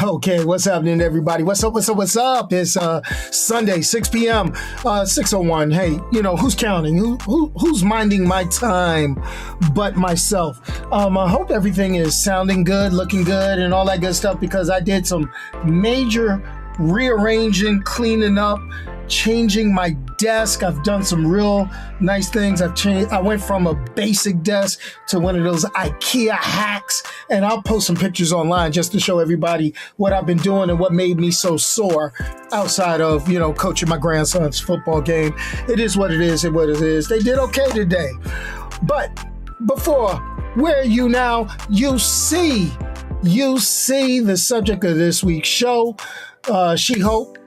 Okay, what's happening, everybody? What's up? What's up? What's up? It's Sunday, 6 p.m., 6:01. Hey, who's counting? Who's minding my time but myself? I hope everything is sounding good, looking good, and all that good stuff, because I did some major rearranging, cleaning up, changing my desk. I've done some real nice things. I went from a basic desk to one of those IKEA hacks, and I'll post some pictures online just to show everybody what I've been doing and what made me so sore outside of, coaching my grandson's football game. It is what it is and what it is. They did okay today. But before, where are you now? You see the subject of this week's show, She-Hulk.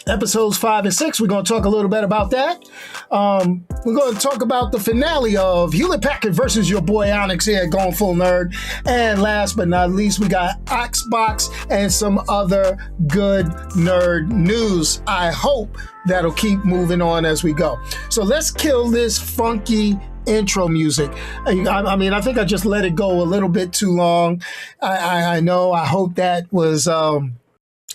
Episodes 5 and 6, we're going to talk a little bit about that. We're going to talk about the finale of Hewlett Packard versus your boy Onyx here at Going Full Nerd. And last but not least, we got Xbox and some other good nerd news. I hope that'll keep moving on as we go. So let's kill this funky intro music. I think I just let it go a little bit too long. I know. I hope that was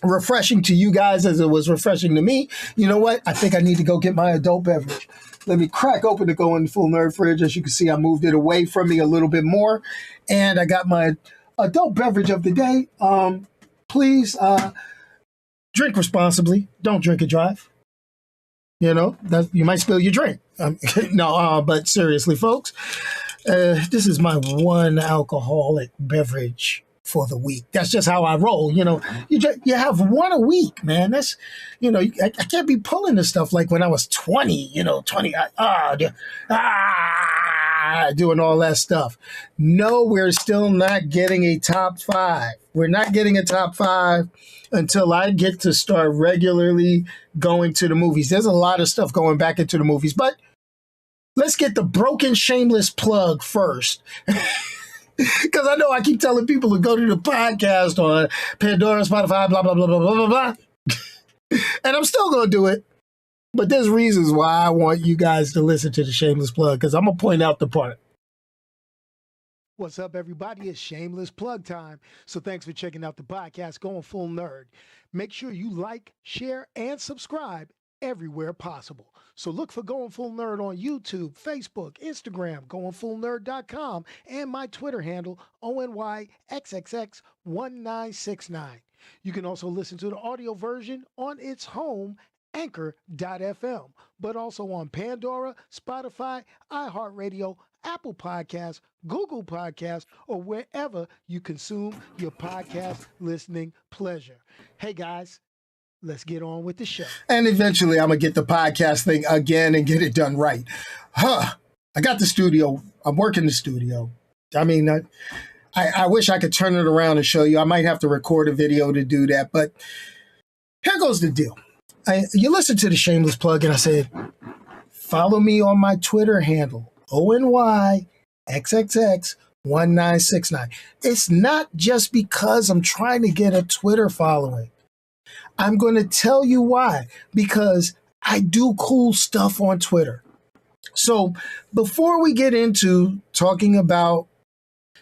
refreshing to you guys as it was refreshing to me. You know what? I think I need to go get my adult beverage. Let me crack open the Going Full Nerd fridge. As you can see, I moved it away from me a little bit more, and I got my adult beverage of the day. Please drink responsibly. Don't drink and drive. You might spill your drink. But seriously, folks, this is my one alcoholic beverage for the week. That's just how I roll. You have one a week, man. That's, I can't be pulling this stuff like when I was 20, doing all that stuff. No, we're still not getting a top 5. We're not getting a top 5 until I get to start regularly going to the movies. There's a lot of stuff going back into the movies, but let's get the broken shameless plug first. Because I know I keep telling people to go to the podcast on Pandora, Spotify, blah, blah, blah, blah, blah, blah, blah. And I'm still going to do it. But there's reasons why I want you guys to listen to the shameless plug, because I'm going to point out the part. What's up, everybody? It's shameless plug time. So thanks for checking out the podcast, Going Full Nerd. Make sure you like, share, and subscribe everywhere possible. So look for Going Full Nerd on YouTube, Facebook, Instagram, goingfullnerd.com, and my Twitter handle, ONYXXX1969. You can also listen to the audio version on its home, Anchor.fm, but also on Pandora, Spotify, iHeartRadio, Apple Podcasts, Google Podcasts, or wherever you consume your podcast listening pleasure. Hey guys, let's get on with the show. And eventually I'm going to get the podcast thing again and get it done right. I got the studio. I'm working the studio. I mean, I wish I could turn it around and show you. I might have to record a video to do that. But here goes the deal. You listen to the shameless plug and I said, follow me on my Twitter handle, ONYXXX1969. It's not just because I'm trying to get a Twitter following. I'm going to tell you why, because I do cool stuff on Twitter. So before we get into talking about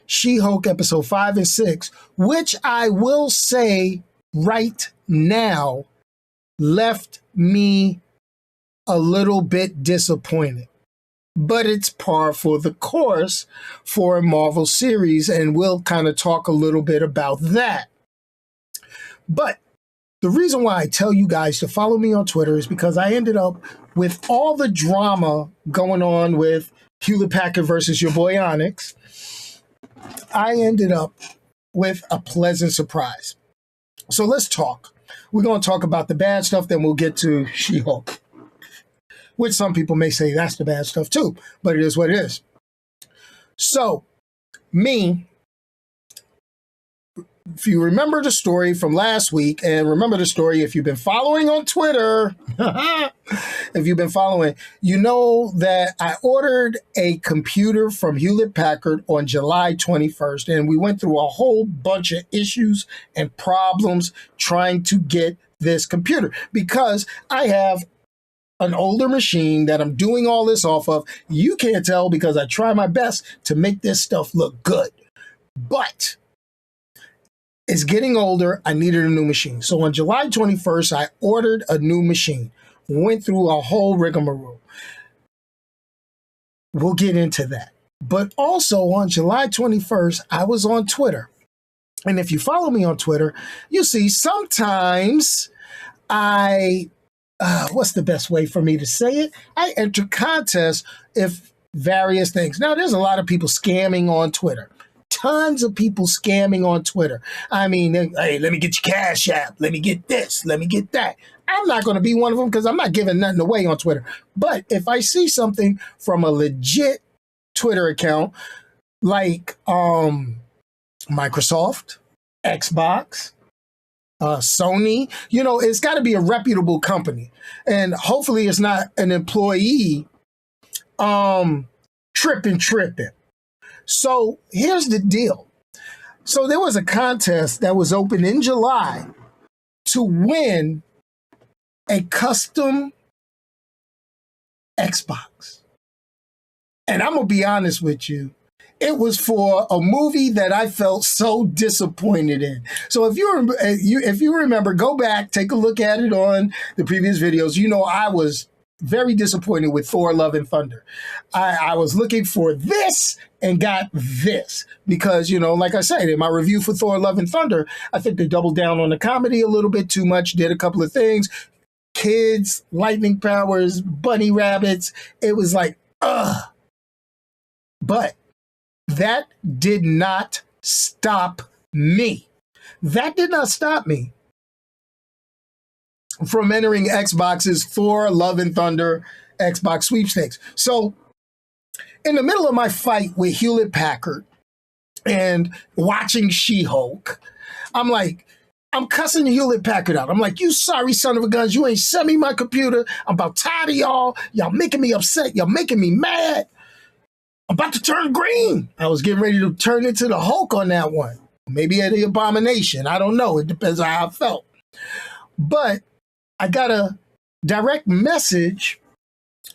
She-Hulk episode 5 and 6, which I will say right now left me a little bit disappointed, but it's par for the course for a Marvel series, and we'll kind of talk a little bit about that. But the reason why I tell you guys to follow me on Twitter is because I ended up with all the drama going on with Hewlett Packard versus your boy Onyx. I ended up with a pleasant surprise. So let's talk. We're going to talk about the bad stuff, then we'll get to She-Hulk, which some people may say that's the bad stuff too, but it is what it is. So, if you remember the story from last week, and remember the story if you've been following on Twitter, if you've been following, you know that I ordered a computer from Hewlett Packard on July 21st, and we went through a whole bunch of issues and problems trying to get this computer because I have an older machine that I'm doing all this off of. You can't tell because I try my best to make this stuff look good. But It's getting older. I needed a new machine. So on July 21st, I ordered a new machine. Went through a whole rigmarole. We'll get into that. But also on July 21st, I was on Twitter. And if you follow me on Twitter, you see sometimes what's the best way for me to say it? I enter contests if various things. Now, there's a lot of people scamming on Twitter. Tons of people scamming on Twitter. I mean, hey, let me get your Cash App. Let me get this. Let me get that. I'm not going to be one of them because I'm not giving nothing away on Twitter. But if I see something from a legit Twitter account like Microsoft, Xbox, Sony, it's got to be a reputable company. And hopefully it's not an employee tripping. So here's the deal. So there was a contest that was open in July to win a custom Xbox. And I'm going to be honest with you. It was for a movie that I felt so disappointed in. So if you remember, go back, take a look at it on the previous videos. I was very disappointed with Thor: Love and Thunder. I was looking for this and got this because, like I said, in my review for Thor: Love and Thunder, I think they doubled down on the comedy a little bit too much, did a couple of things. Kids, lightning powers, bunny rabbits. It was like, ugh. But that did not stop me. That did not stop me from entering Xbox's Thor: Love and Thunder Xbox sweepstakes. So in the middle of my fight with Hewlett Packard and watching She-Hulk, I'm cussing Hewlett Packard out. I'm like, you sorry son of a guns, you ain't sent me my computer. I'm about tired of y'all. Y'all making me upset. Y'all making me mad. I'm about to turn green. I was getting ready to turn into the Hulk on that one. Maybe at the Abomination. I don't know. It depends on how I felt. But I got a direct message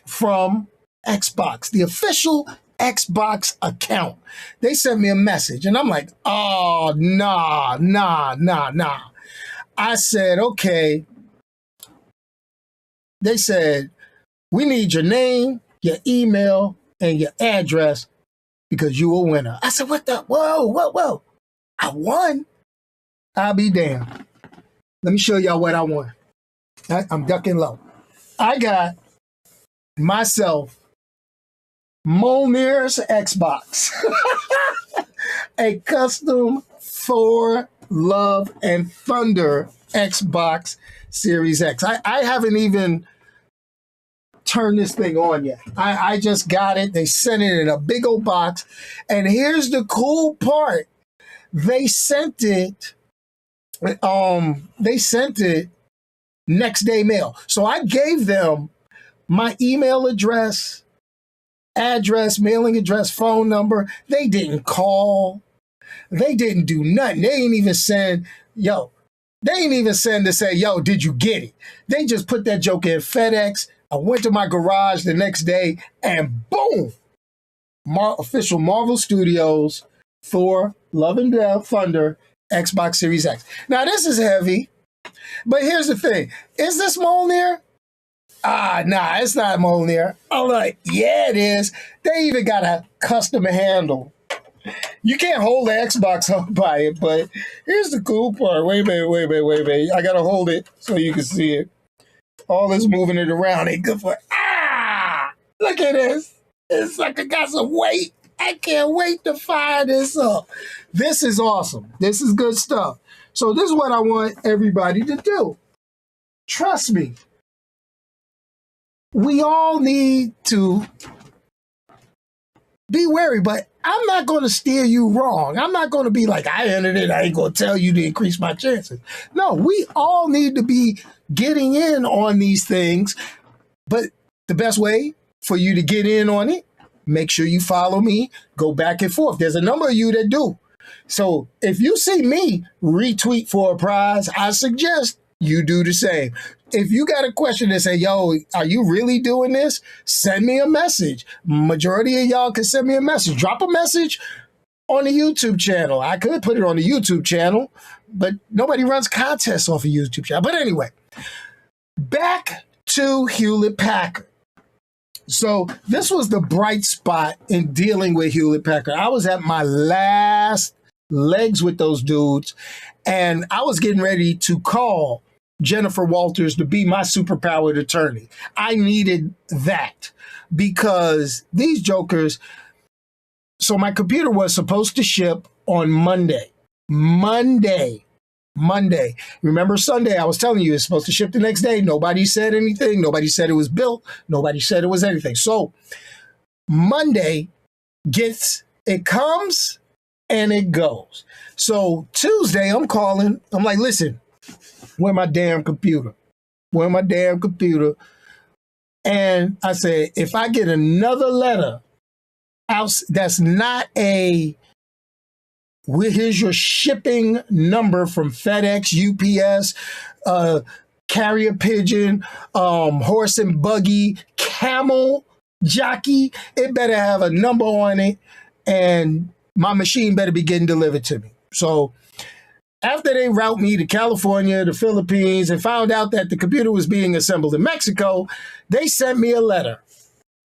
from Xbox, the official Xbox account. They sent me a message and I'm like, oh, nah. I said, okay. They said, we need your name, your email, and your address because you a winner. I said, what the? Whoa. I won? I'll be damned. Let me show y'all what I won. I'm ducking low. I got myself Mjolnir's Xbox. A custom Thor: Love and Thunder Xbox Series X. I haven't even turn this thing on yet. I just got it. They sent it in a big old box. And here's the cool part. They sent it next day mail. So I gave them my email address, mailing address, phone number. They didn't call. They didn't do nothing. They didn't even send, to say, yo, did you get it? They just put that joke in FedEx. I went to my garage the next day and boom, official Marvel Studios, Thor: Love and Thunder, Xbox Series X. Now this is heavy, but here's the thing. Is this Mjolnir? Nah, it's not Mjolnir. I'm like, yeah, it is. They even got a custom handle. You can't hold the Xbox up by it, but here's the cool part. Wait a minute. I gotta hold it so you can see it. All this moving it around ain't good for it. Look at this. It's like I got some weight. I can't wait to fire this up. This is awesome. This is good stuff. So this is what I want everybody to do. Trust me. We all need to be wary, but I'm not going to steer you wrong. I'm not going to be like, I entered it. I ain't going to tell you to increase my chances. No, we all need to be getting in on these things. But the best way for you to get in on it, make sure you follow me, go back and forth. There's a number of you that do. So if you see me retweet for a prize, I suggest you do the same. If you got a question that say, yo, are you really doing this? Send me a message. Majority of y'all can send me a message. Drop a message on the YouTube channel. I could put it on the YouTube channel, but nobody runs contests off a YouTube channel. But anyway, back to Hewlett Packard. So this was the bright spot in dealing with Hewlett Packard. I was at my last legs with those dudes, and I was getting ready to call Jennifer Walters to be my superpowered attorney. I needed that because these jokers. So my computer was supposed to ship on Monday. Remember Sunday, I was telling you it's supposed to ship the next day. Nobody said anything. Nobody said it was built. Nobody said it was anything. So Monday it comes and it goes. So Tuesday, I'm calling. I'm like, listen, where's my damn computer? And I said, if I get another letter that's not here's your shipping number from FedEx, UPS, carrier pigeon, horse and buggy, camel, jockey. It better have a number on it, and my machine better be getting delivered to me. So after they route me to California, the Philippines, and found out that the computer was being assembled in Mexico, they sent me a letter.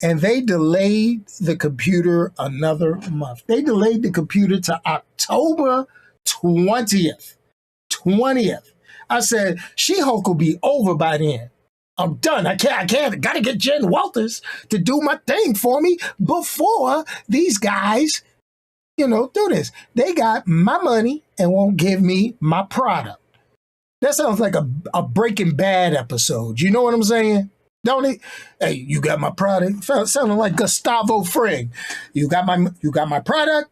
And they delayed the computer another month. They delayed the computer to October 20th. I said, She-Hulk will be over by then. I'm done. I can't. Got to get Jen Walters to do my thing for me before these guys, do this. They got my money and won't give me my product. That sounds like a Breaking Bad episode. You know what I'm saying? Don't it? Hey, you got my product. Sounding like Gustavo Fring. You got my product.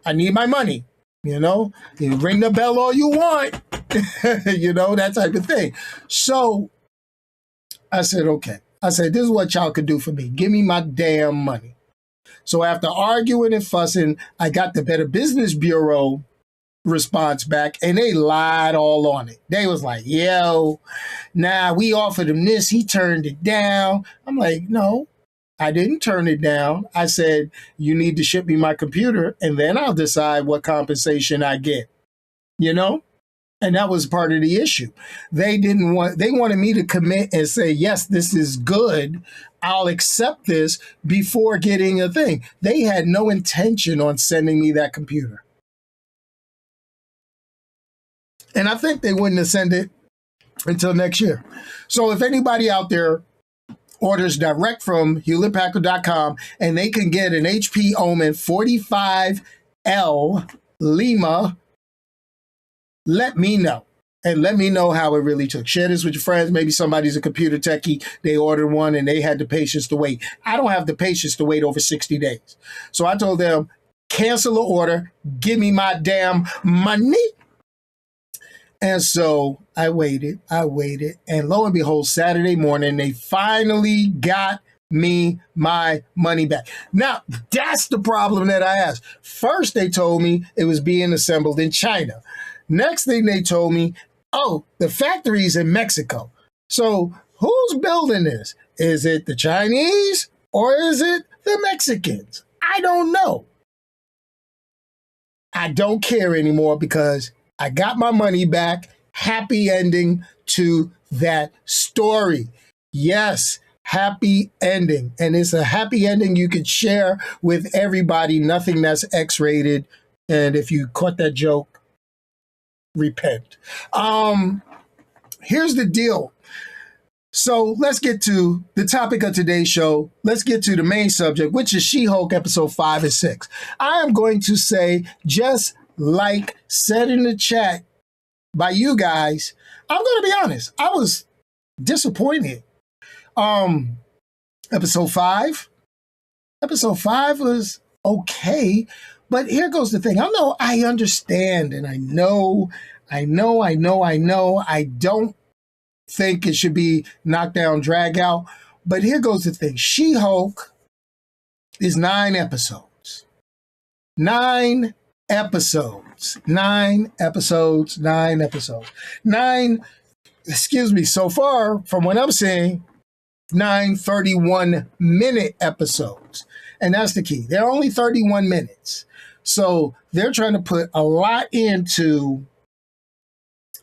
I need my money. You ring the bell all you want. That type of thing. So I said, okay. I said, this is what y'all could do for me. Give me my damn money. So after arguing and fussing, I got the Better Business Bureau response back, and they lied all on it. They was like, we offered him this, he turned it down. I'm like, no, I didn't turn it down. I said, you need to ship me my computer, and then I'll decide what compensation I get, and that was part of the issue. They wanted me to commit and say, yes, this is good, I'll accept this before getting a thing. They had no intention on sending me that computer. And I think they wouldn't have sent it until next year. So if anybody out there orders direct from HewlettPackard.com and they can get an HP Omen 45L Lima, let me know. And let me know how it really took. Share this with your friends. Maybe somebody's a computer techie. They ordered one and they had the patience to wait. I don't have the patience to wait over 60 days. So I told them, cancel the order. Give me my damn money. And so I waited, and lo and behold, Saturday morning, they finally got me my money back. Now, that's the problem that I asked. First, they told me it was being assembled in China. Next thing they told me, the factory's in Mexico. So who's building this? Is it the Chinese or is it the Mexicans? I don't know. I don't care anymore because I got my money back. Happy ending to that story. Yes, happy ending. And it's a happy ending you could share with everybody. Nothing that's X-rated. And if you caught that joke, repent. Here's the deal. So let's get to the topic of today's show. Let's get to the main subject, which is She-Hulk episode 5 and 6. I am going to say, just like said in the chat by you guys, I'm going to be honest. I was disappointed. Episode 5 was okay, but here goes the thing. I understand, and I know. I don't think it should be knocked down, drag out. But here goes the thing. She-Hulk is 9 episodes. 9 episodes. So far, from what I'm saying, 9 31-minute episodes. And that's the key. They're only 31 minutes. So they're trying to put a lot into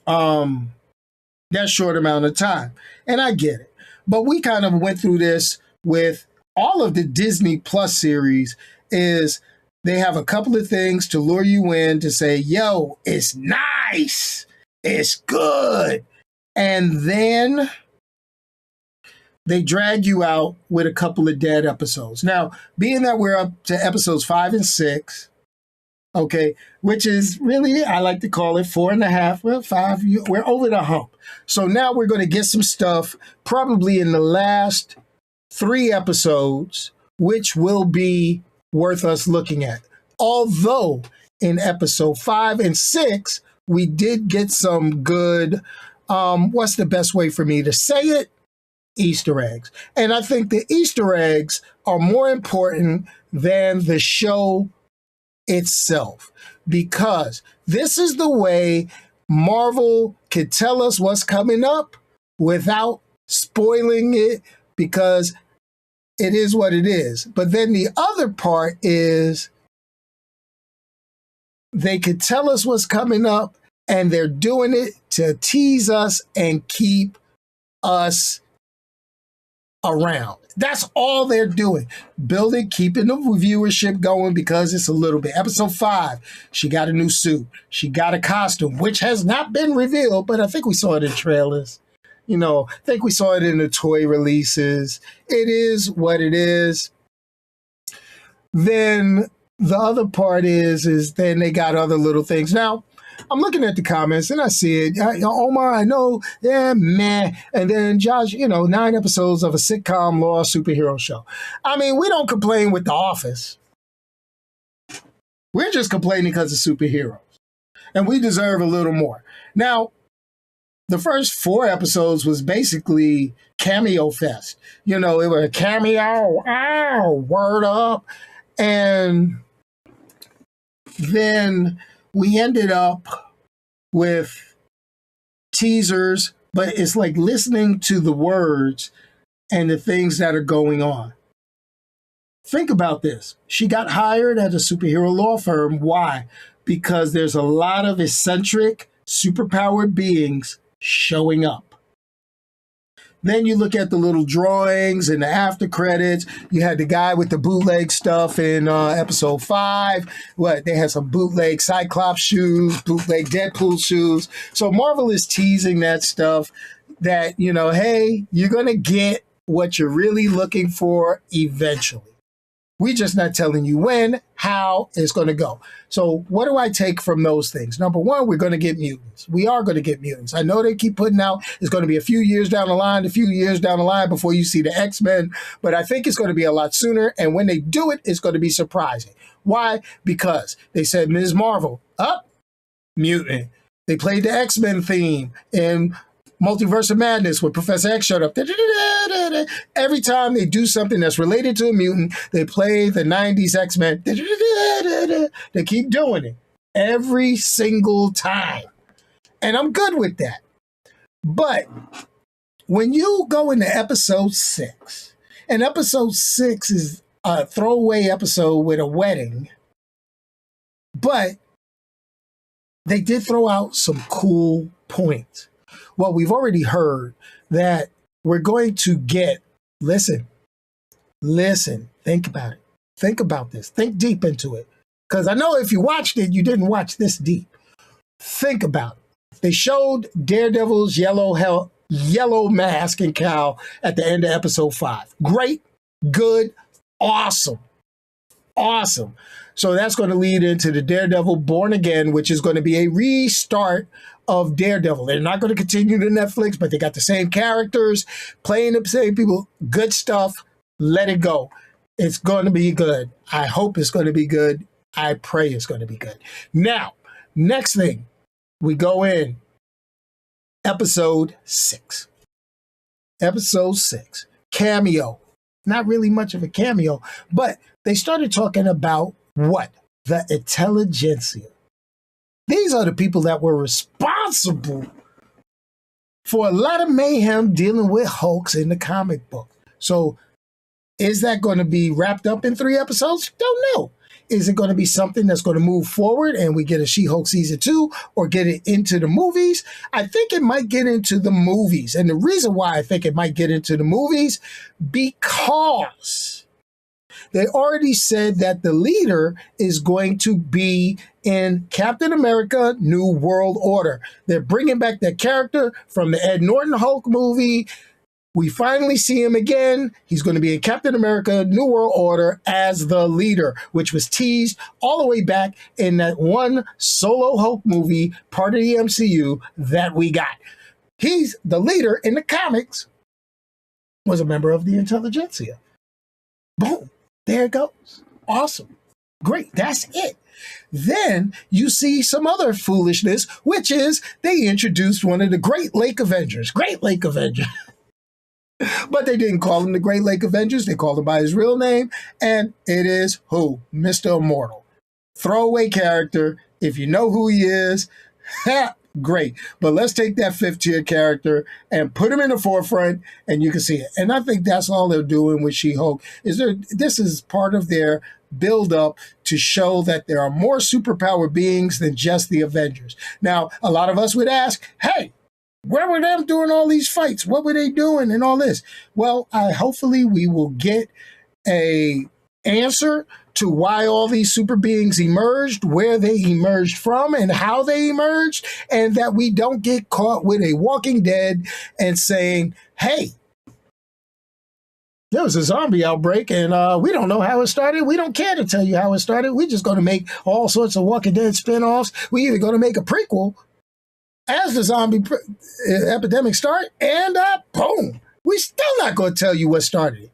that short amount of time. And I get it. But we kind of went through this with all of the Disney Plus series is they have a couple of things to lure you in to say, yo, it's nice. It's good. And then they drag you out with a couple of dead episodes. Now, being that we're up to episodes 5 and 6, okay, which is really, I like to call it 4.5, well, 5, we're over the hump. So now we're going to get some stuff probably in the last 3 episodes, which will be worth us looking at. Although in episode 5 and 6, we did get some good, what's the best way for me to say it? Easter eggs. And I think the Easter eggs are more important than the show itself, because this is the way Marvel could tell us what's coming up without spoiling it, because it is what it is. But then the other part is they could tell us what's coming up, and they're doing it to tease us and keep us around. That's all they're doing. Building, keeping the viewership going, because it's a little bit. Episode 5, she got a new suit. She got a costume, which has not been revealed, but I think we saw it in trailers. You know, I think we saw it in the toy releases. It is what it is. Then the other part is then they got other little things. Now, I'm looking at the comments and I see it. Omar, I know, yeah, meh. And then Josh, 9 episodes of a sitcom law superhero show. I mean, we don't complain with The Office. We're just complaining because of superheroes. And we deserve a little more. Now, the first 4 episodes was basically cameo fest. It was a cameo, word up. And then we ended up with teasers, but it's like listening to the words and the things that are going on. Think about this. She got hired at a superhero law firm. Why? Because there's a lot of eccentric, superpowered beings showing up. Then you look at the little drawings and the after credits. You had the guy with the bootleg stuff in episode 5. They had some bootleg Cyclops shoes, bootleg Deadpool shoes. So Marvel is teasing that stuff that, hey, you're going to get what you're really looking for eventually. We're just not telling you when, how it's going to go. So what do I take from those things? Number one, we're going to get mutants. We are going to get mutants. I know they keep putting out, it's going to be a few years down the line before you see the X-Men, but I think it's going to be a lot sooner. And when they do it, it's going to be surprising. Why? Because they said, Ms. Marvel, mutant. They played the X-Men theme in Multiverse of Madness when Professor X showed up. Every time they do something that's related to a mutant, they play the 90s X-Men. They keep doing it every single time. And I'm good with that. But when you go into episode 6, and episode 6 is a throwaway episode with a wedding, but they did throw out some cool points. Well, we've already heard that we're going to get, listen, think about it. Think about this. Think deep into it. Because I know if you watched it, you didn't watch this deep. Think about it. They showed Daredevil's yellow mask and cowl at the end of episode 5. Great, good, awesome. So that's going to lead into the Daredevil Born Again, which is going to be a restart of Daredevil. They're not going to continue to Netflix, but they got the same characters, playing the same people, good stuff. Let it go. It's going to be good. I hope it's going to be good. I pray it's going to be good. Now, next thing, we go in episode 6. Episode 6, cameo. Not really much of a cameo, but they started talking about what? The intelligentsia. These are the people that were responsible for a lot of mayhem dealing with Hulks in the comic book. So is that going to be wrapped up in 3 episodes? Don't know. Is it going to be something that's going to move forward and we get a She-Hulk season 2 or get it into the movies? I think it might get into the movies. And the reason why I think it might get into the movies, because they already said that the leader is going to be in Captain America New World Order. They're bringing back that character from the Ed Norton Hulk movie. We finally see him again. He's going to be in Captain America New World Order as the leader, which was teased all the way back in that one solo Hulk movie, part of the MCU that we got. He's the leader in the comics, was a member of the Intelligentsia. Boom. There it goes. Awesome. Great. That's it. Then you see some other foolishness, which is they introduced one of the Great Lake Avengers. Great Lake Avengers. But they didn't call him the Great Lake Avengers. They called him by his real name. And it is who? Mr. Immortal. Throwaway character. If you know who he is, great. But let's take that fifth tier character and put him in the forefront and you can see it. And I think that's all they're doing with She-Hulk. This is part of their build up to show that there are more superpower beings than just the Avengers. Now, a lot of us would ask, hey, where were them doing all these fights? What were they doing and all this? Well, hopefully we will get a answer to why all these super beings emerged, where they emerged from, and how they emerged, and that we don't get caught with a Walking Dead and saying, hey, there was a zombie outbreak and we don't know how it started. We don't care to tell you how it started. We're just going to make all sorts of Walking Dead spinoffs. We're either going to make a prequel as the zombie epidemic started, and boom, we're still not going to tell you what started it.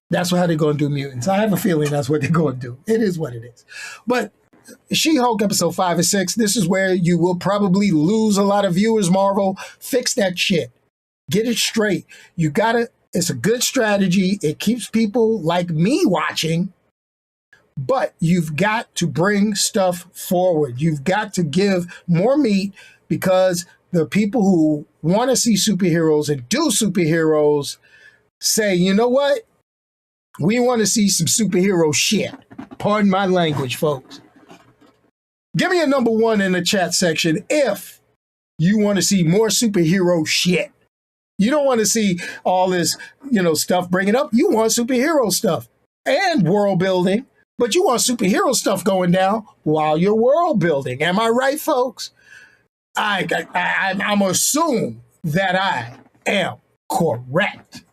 That's how they're going to do mutants. I have a feeling that's what they're going to do. It is what it is. But She-Hulk episode 5 and 6, this is where you will probably lose a lot of viewers, Marvel. Fix that shit. Get it straight. You got to, it's a good strategy. It keeps people like me watching. But you've got to bring stuff forward. You've got to give more meat because the people who want to see superheroes and do superheroes say, you know what? We want to see some superhero shit. Pardon my language, folks. Give me a number 1 in the chat section if you want to see more superhero shit. You don't want to see all this, stuff bringing up. You want superhero stuff and world building. But you want superhero stuff going down while you're world building. Am I right, folks? I'm assume that I am correct.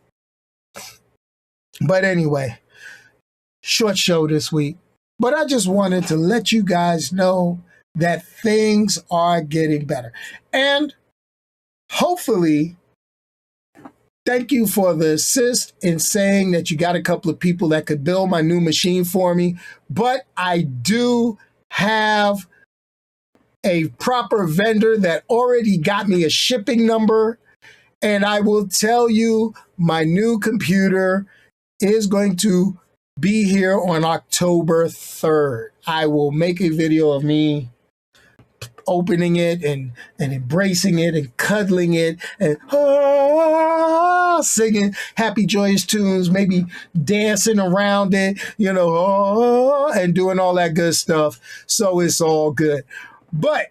But anyway, short show this week. But I just wanted to let you guys know that things are getting better. And hopefully, thank you for the assist in saying that you got a couple of people that could build my new machine for me. But I do have a proper vendor that already got me a shipping number. And I will tell you, my new computer is going to be here on October 3rd. I will make a video of me opening it and embracing it and cuddling it and singing happy, joyous tunes, maybe dancing around it, and doing all that good stuff. So it's all good. But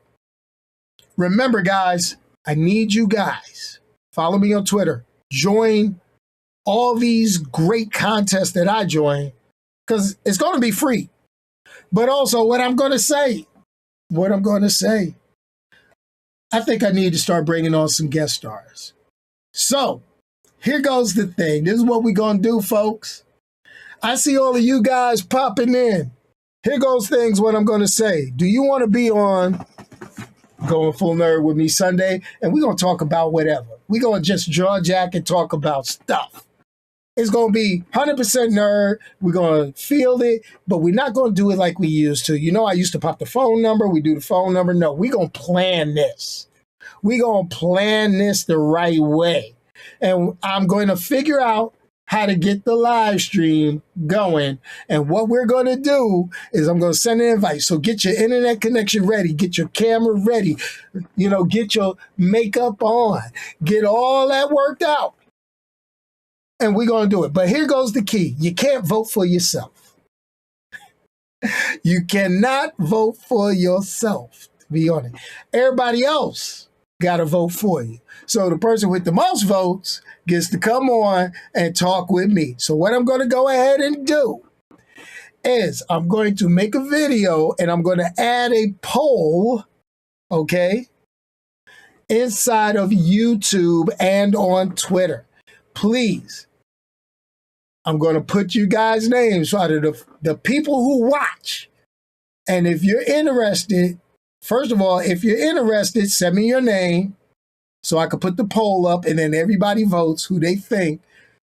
remember, guys, I need you guys. Follow me on Twitter. Join all these great contests that I join because it's going to be free. But also what I'm going to say, I think I need to start bringing on some guest stars. So here goes the thing. This is what we're going to do, folks. I see all of you guys popping in. Here goes things, what I'm going to say. Do you want to be on Going Full Nerd with me Sunday? And we're going to talk about whatever. We're going to just jaw jack and talk about stuff. It's going to be 100% nerd. We're going to field it, but we're not going to do it like we used to. I used to pop the phone number. We do the phone number. No, we're going to plan this. We're going to plan this the right way. And I'm going to figure out how to get the live stream going. And what we're going to do is I'm going to send an invite. So get your internet connection ready. Get your camera ready. Get your makeup on. Get all that worked out. And we're going to do it. But here goes the key. You can't vote for yourself. You cannot vote for yourself, to be honest. Everybody else got to vote for you. So the person with the most votes gets to come on and talk with me. So what I'm going to go ahead and do is I'm going to make a video and I'm going to add a poll, okay, inside of YouTube and on Twitter. Please, I'm going to put you guys' names out of the people who watch. And if you're interested, first of all, if you're interested, send me your name so I could put the poll up and then everybody votes who they think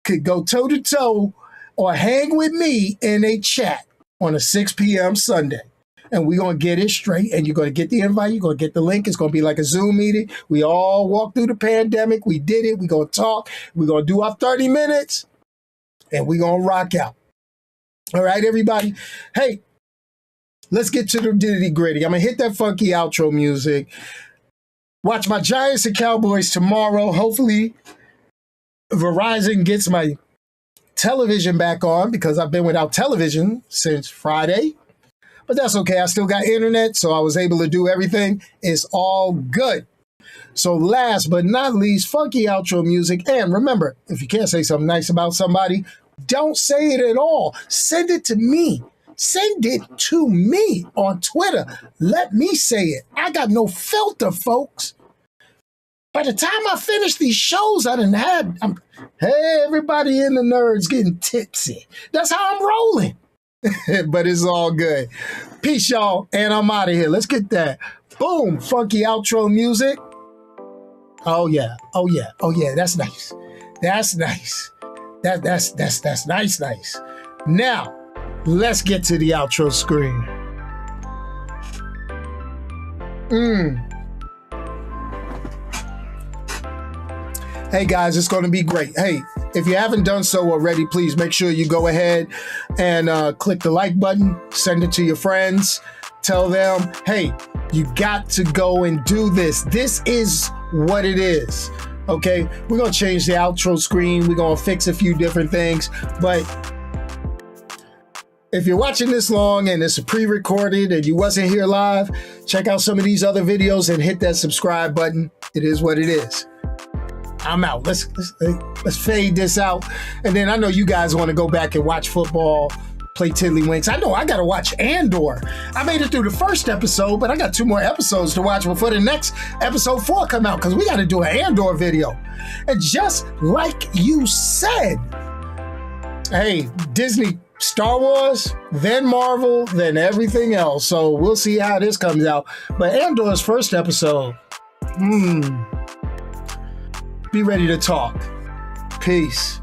could go toe-to-toe or hang with me in a chat on a 6 p.m. Sunday. And we're going to get it straight, and you're going to get the invite. You're going to get the link. It's going to be like a Zoom meeting. We all walked through the pandemic. We did it. We're going to talk. We're going to do our 30 minutes, and we're going to rock out. All right, everybody? Hey, let's get to the nitty-gritty. I'm going to hit that funky outro music. Watch my Giants and Cowboys tomorrow. Hopefully, Verizon gets my television back on because I've been without television since Friday. But that's okay. I still got internet, so I was able to do everything. It's all good. So last but not least, funky outro music. And remember, if you can't say something nice about somebody, don't say it at all. Send it to me. Send it to me on Twitter. Let me say it. I got no filter, folks. By the time I finish these shows, hey, everybody in the nerds getting tipsy. That's how I'm rolling. But it's all good. Peace, y'all, and I'm out of here. Let's get that. Boom, funky outro music. Oh yeah. That's nice. That's nice. That's nice. Now, let's get to the outro screen. Hey guys, it's going to be great. Hey, if you haven't done so already, please make sure you go ahead and click the like button, send it to your friends, tell them, hey, you got to go and do this. This is what it is. Okay, we're going to change the outro screen. We're going to fix a few different things. But if you're watching this long and it's pre-recorded and you wasn't here live, check out some of these other videos and hit that subscribe button. It is what it is. I'm out. Let's fade this out. And then I know you guys want to go back and watch football, play tiddlywinks. I know I got to watch Andor. I made it through the first episode, but I got 2 more episodes to watch before the next episode 4 come out because we got to do an Andor video. And just like you said, hey, Disney, Star Wars, then Marvel, then everything else. So we'll see how this comes out. But Andor's first episode, be ready to talk. Peace.